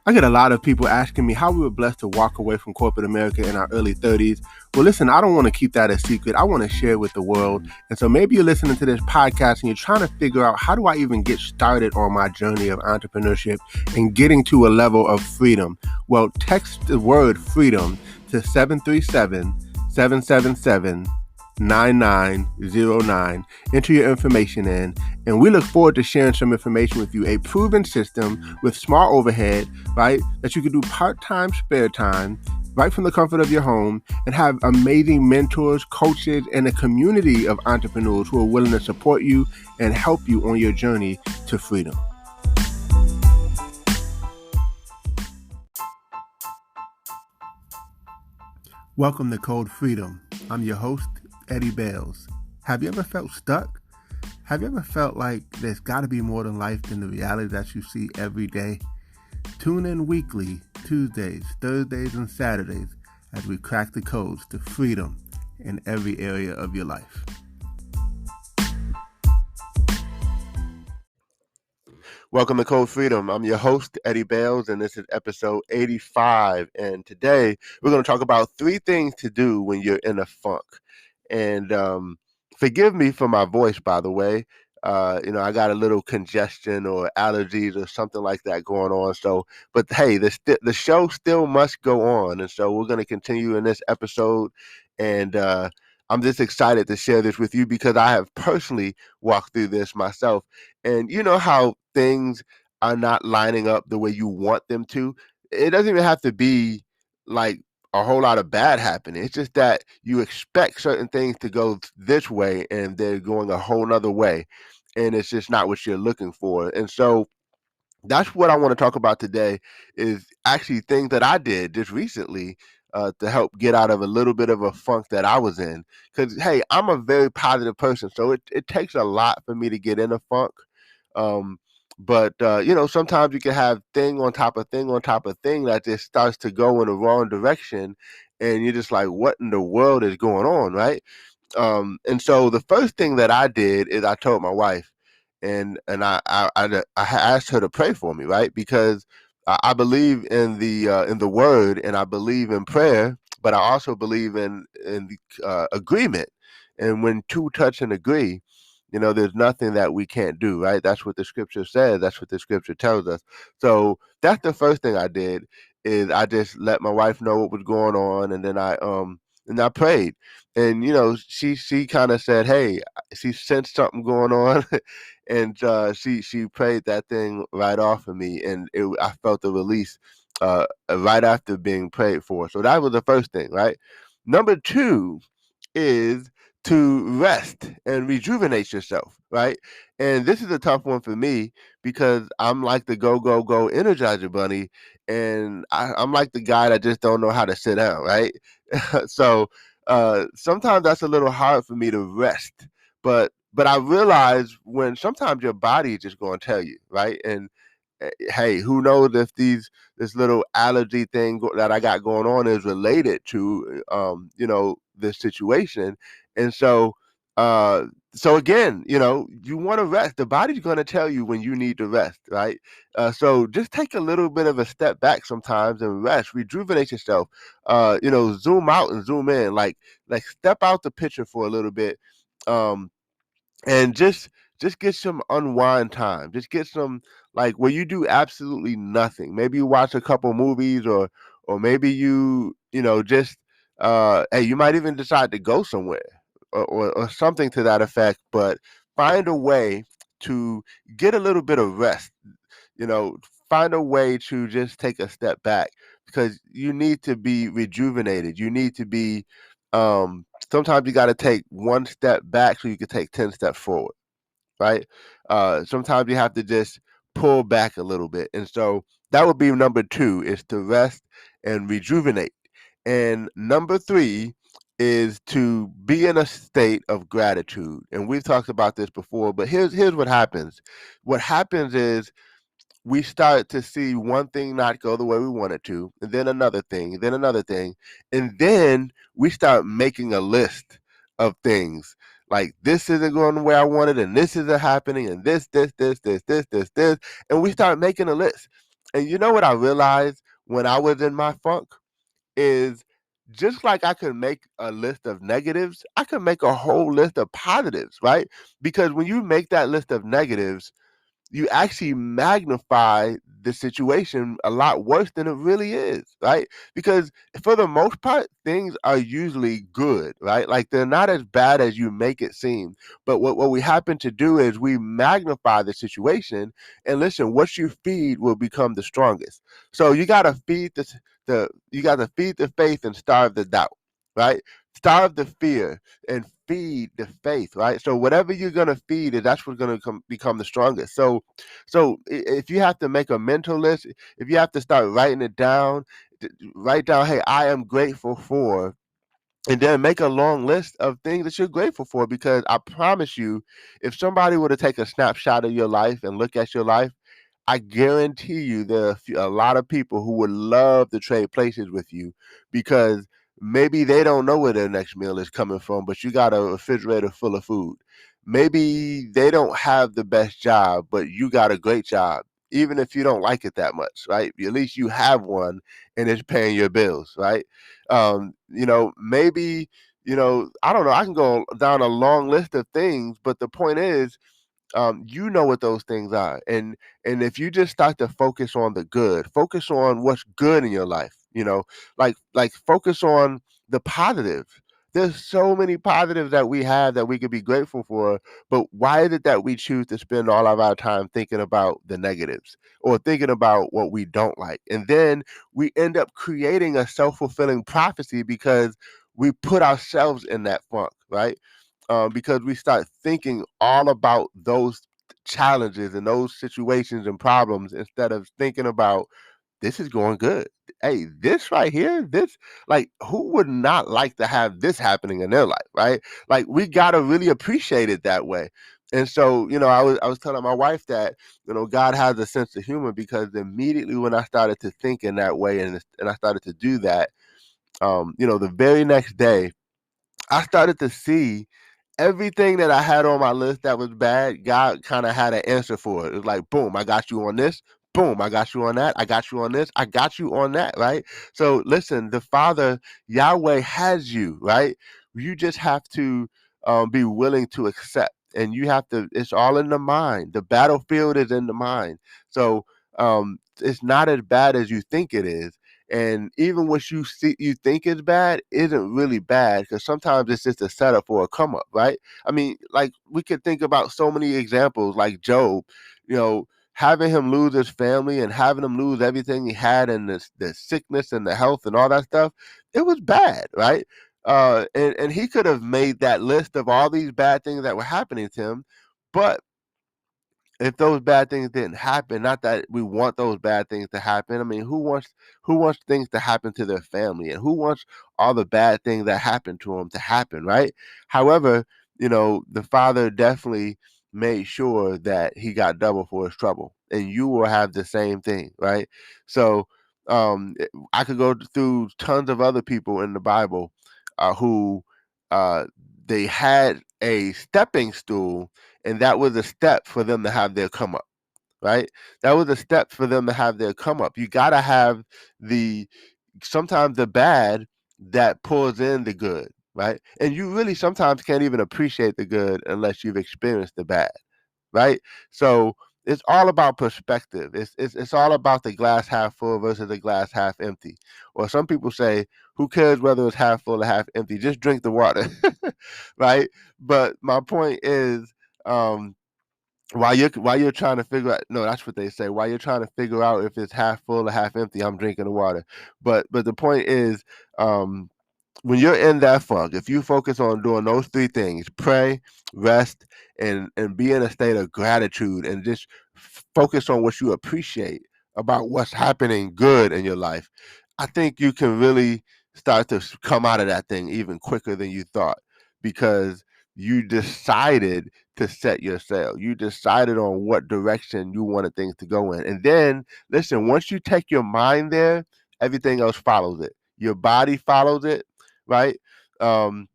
I get a lot of people asking me how we were blessed to walk away from corporate America in our early 30s. Well, listen, I don't want to keep that a secret. I want to share it with the world. And so maybe you're listening to this podcast and you're trying to figure out, how do I even get started on my journey of entrepreneurship and getting to a level of freedom? Well, text the word freedom to 737 777 9909. Enter your information in, and we look forward to sharing some information with you. A proven system with small overhead, right? That you can do part-time, spare time, right from the comfort of your home, and have amazing mentors, coaches, and a community of entrepreneurs who are willing to support you and help you on your journey to freedom. Welcome to Code Freedom. I'm your host, Eddie Bales. Have you ever felt stuck? Have you ever felt like there's got to be more than life than the reality that you see every day? Tune in weekly, Tuesdays, Thursdays, and Saturdays as we crack the codes to freedom in every area of your life. Welcome to Code Freedom. I'm your host, Eddie Bales, and this is episode 85. And today we're going to talk about 3 things to do when you're in a funk. And forgive me for my voice, by the way. I got a little congestion or allergies or something like that going on. So, but hey, the show still must go on. And so we're going to continue in this episode. And I'm just excited to share this with you because I have personally walked through this myself. And you know how things are not lining up the way you want them to? It doesn't even have to be like a whole lot of bad happening. It's just that you expect certain things to go this way and they're going a whole nother way. And it's just not what you're looking for. And so that's what I want to talk about today, is actually things that I did just recently to help get out of a little bit of a funk that I was in. Because, hey, I'm a very positive person. So it takes a lot for me to get in a funk. Um, but sometimes you can have thing on top of thing on top of thing that just starts to go in the wrong direction. And you're just like, what in the world is going on, right? And so the first thing that I did is I told my wife, and I asked her to pray for me, right? Because I believe in the word, and I believe in prayer, but I also believe in the agreement. And when two touch and agree, there's nothing that we can't do, right? That's what the scripture says. That's what the scripture tells us. So that's the first thing I did, is I just let my wife know what was going on, and then I prayed. And she kind of said, hey, she sensed something going on. And she prayed that thing right off of me, and I felt a release right after being prayed for. So that was the first thing, right? Number 2 is to rest and rejuvenate yourself, right? And this is a tough one for me because I'm like the go go go Energizer Bunny, and I'm like the guy that just don't know how to sit down, right? So sometimes that's a little hard for me to rest, but I realize when sometimes your body is just going to tell you, right? And hey, who knows if this little allergy thing that I got going on is related to this situation. And so again, you want to rest. The body's going to tell you when you need to rest, right? So just take a little bit of a step back sometimes and rest, rejuvenate yourself. Zoom out and zoom in, like step out the picture for a little bit. Um, and just get some unwind time. Just get some, like, where you do absolutely nothing. Maybe you watch a couple movies, or maybe just hey, you might even decide to go somewhere, or something to that effect. But find a way to get a little bit of rest. you know Find a way to just take a step back, because you need to be rejuvenated. You need to be sometimes you got to take one step back so you can take 10 steps forward, right? Sometimes you have to just pull back a little bit. And so that would be number 2, is to rest and rejuvenate. And number 3 is to be in a state of gratitude. And we've talked about this before, but here's what happens. What happens is we start to see one thing not go the way we want it to, and then another thing, then another thing, and then we start making a list of things, like, this isn't going the way I wanted, and this isn't happening, and this, and we start making a list. And you know what I realized when I was in my funk is just like I could make a list of negatives, I could make a whole list of positives, right? Because when you make that list of negatives, you actually magnify the situation a lot worse than it really is, right? Because for the most part, things are usually good, right? Like they're not as bad as you make it seem. But what we happen to do is we magnify the situation, and listen, what you feed will become the strongest. So you gotta feed the faith and starve the doubt, right? Starve the fear and feed the faith, right? So whatever you're gonna feed is that's what's gonna become the strongest. If you have to make a mental list, if you have to start writing it down, write down, hey, I am grateful for, and then make a long list of things that you're grateful for. Because I promise you, if somebody were to take a snapshot of your life and look at your life, I guarantee you there are a lot of people who would love to trade places with you, because maybe they don't know where their next meal is coming from, but you got a refrigerator full of food. Maybe they don't have the best job, but you got a great job. Even if you don't like it that much, right? At least you have one and it's paying your bills, right? Maybe, I don't know, I can go down a long list of things, but the point is, you know what those things are. And if you just start to focus on the good, focus on what's good in your life, like focus on the positive. There's so many positives that we have that we could be grateful for, but why is it that we choose to spend all of our time thinking about the negatives or thinking about what we don't like? And then we end up creating a self-fulfilling prophecy because we put ourselves in that funk, right? Because we start thinking all about those challenges and those situations and problems instead of thinking about, this is going good. Hey, this right here, this, like, who would not like to have this happening in their life, right? Like, we gotta really appreciate it that way. And so, I was telling my wife that, God has a sense of humor, because immediately when I started to think in that way, and I started to do that, the very next day, I started to see everything that I had on my list that was bad. God kind of had an answer for it. It was like, boom, I got you on this. Boom, I got you on that. I got you on this. I got you on that, right? So listen, the Father, Yahweh, has you, right? You just have to be willing to accept. And you have to, it's all in the mind. The battlefield is in the mind. So it's not as bad as you think it is. And even what you think is bad isn't really bad, because sometimes it's just a setup for a come up, right? I mean, like, we could think about so many examples, like Job, having him lose his family and having him lose everything he had, and the sickness and the health and all that stuff. It was bad, right? And he could have made that list of all these bad things that were happening to him, but if those bad things didn't happen, not that we want those bad things to happen. I mean, who wants things to happen to their family, and who wants all the bad things that happen to them to happen, right? However, the Father definitely made sure that he got double for his trouble, and you will have the same thing, right? So, I could go through tons of other people in the Bible, who uh, they had a stepping stool, and that was a step for them to have their come up, right? That was a step for them to have their come up. You got to have the sometimes the bad that pulls in the good, right? And you really sometimes can't even appreciate the good unless you've experienced the bad, right? So it's all about perspective. It's all about the glass half full versus the glass half empty. Or some people say, who cares whether it's half full or half empty? Just drink the water, right? But my point is, while you're trying to figure out, no, that's what they say. While you're trying to figure out if it's half full or half empty, I'm drinking the water. But the point is, um, when you're in that funk, if you focus on doing those three things, pray, rest, and be in a state of gratitude, and just focus on what you appreciate about what's happening good in your life, I think you can really start to come out of that thing even quicker than you thought, because you decided to set your sail. You decided on what direction you wanted things to go in. And then, listen, once you take your mind there, everything else follows it. Your body follows it, right? Um,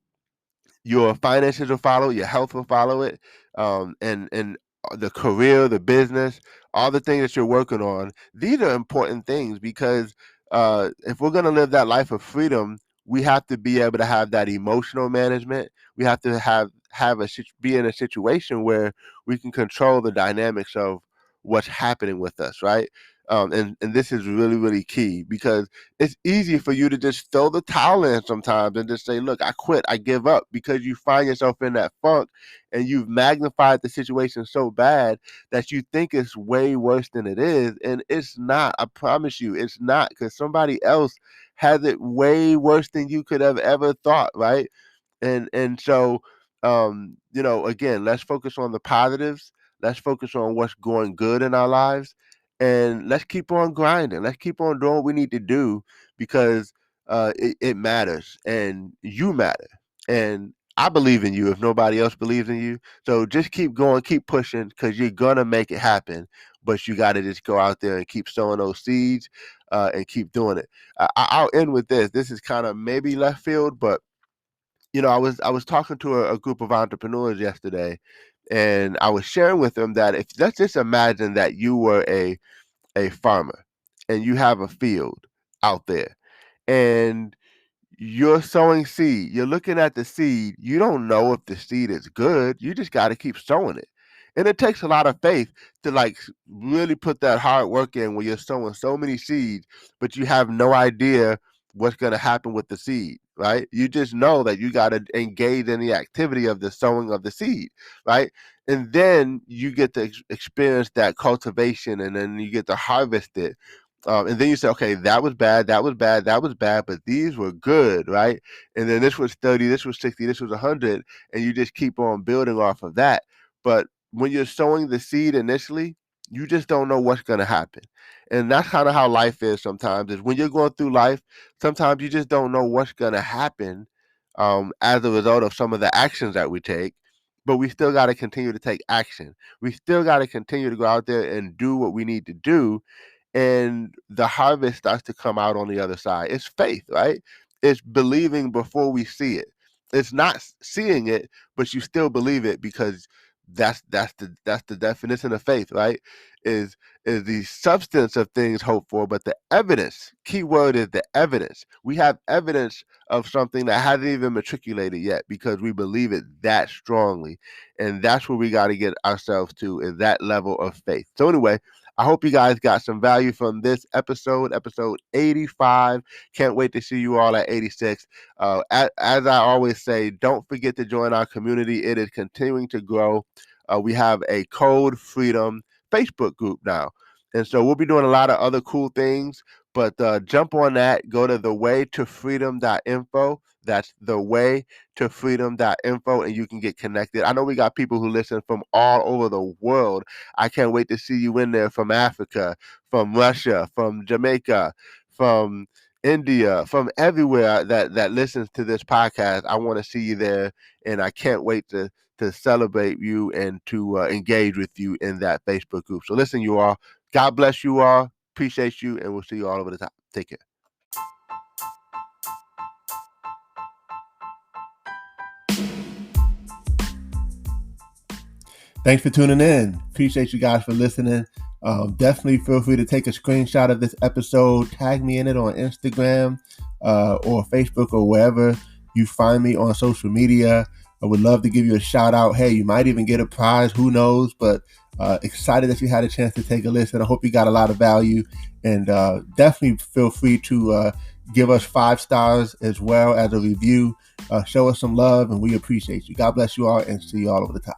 your finances will follow, your health will follow it, and the career, the business, all the things that you're working on. These are important things because if we're going to live that life of freedom, we have to be able to have that emotional management. We have to be in a situation where we can control the dynamics of what's happening with us, right? And this is really, really key because it's easy for you to just throw the towel in sometimes and just say, look, I quit, I give up, because you find yourself in that funk and you've magnified the situation so bad that you think it's way worse than it is. And it's not. I promise you, it's not, because somebody else has it way worse than you could have ever thought, right? And so again, let's focus on the positives. Let's focus on what's going good in our lives, and let's keep on grinding. Let's keep on doing what we need to do, because it matters, and you matter, and I believe in you if nobody else believes in you. So just keep going, keep pushing, because you're gonna make it happen. But you got to just go out there and keep sowing those seeds, and keep doing it. I'll end with this. This is kind of maybe left field, but I was talking to a group of entrepreneurs yesterday, and I was sharing with them that, if let's just imagine that you were a farmer and you have a field out there, and you're sowing seed. You're looking at the seed. You don't know if the seed is good. You just got to keep sowing it. And it takes a lot of faith to really put that hard work in when you're sowing so many seeds, but you have no idea what's going to happen with the seed, right? You just know that you got to engage in the activity of the sowing of the seed, right? And then you get to experience that cultivation, and then you get to harvest it, and then you say, okay, that was bad, that was bad, that was bad, but these were good, right? And then this was 30, this was 60, this was 100, and you just keep on building off of that. But when you're sowing the seed initially, you just don't know what's going to happen. And that's kind of how life is sometimes, is when you're going through life, sometimes you just don't know what's going to happen, as a result of some of the actions that we take. But we still got to continue to take action. We still got to continue to go out there and do what we need to do, and the harvest starts to come out on the other side. It's faith, right? It's believing before we see it. It's not seeing it, but you still believe it, because that's the definition of faith, right? Is is the substance of things hoped for, but the evidence. Key word is the evidence. We have evidence of something that hasn't even matriculated yet, because we believe it that strongly, and that's where we got to get ourselves to, is that level of faith. So anyway, I hope you guys got some value from this episode 85. Can't wait to see you all at 86. As I always say, don't forget to join our community. It is continuing to grow. We have a Code Freedom Facebook group now. And so we'll be doing a lot of other cool things, but jump on that. Go to thewaytofreedom.info. That's thewaytofreedom.info, and you can get connected. I know we got people who listen from all over the world. I can't wait to see you in there, from Africa, from Russia, from Jamaica, from India, from everywhere that listens to this podcast. I want to see you there, and I can't wait to celebrate you and to engage with you in that Facebook group. So listen, you all, God bless you all. Appreciate you, and we'll see you all over the top. Take care. Thanks for tuning in. Appreciate you guys for listening. Definitely feel free to take a screenshot of this episode, tag me in it on Instagram or Facebook, or wherever you find me on social media. I would love to give you a shout out. Hey, you might even get a prize, who knows? But excited that you had a chance to take a listen. I hope you got a lot of value, and definitely feel free to give us 5 stars as well as a review. Show us some love, and we appreciate you. God bless you all, and see you all over the top.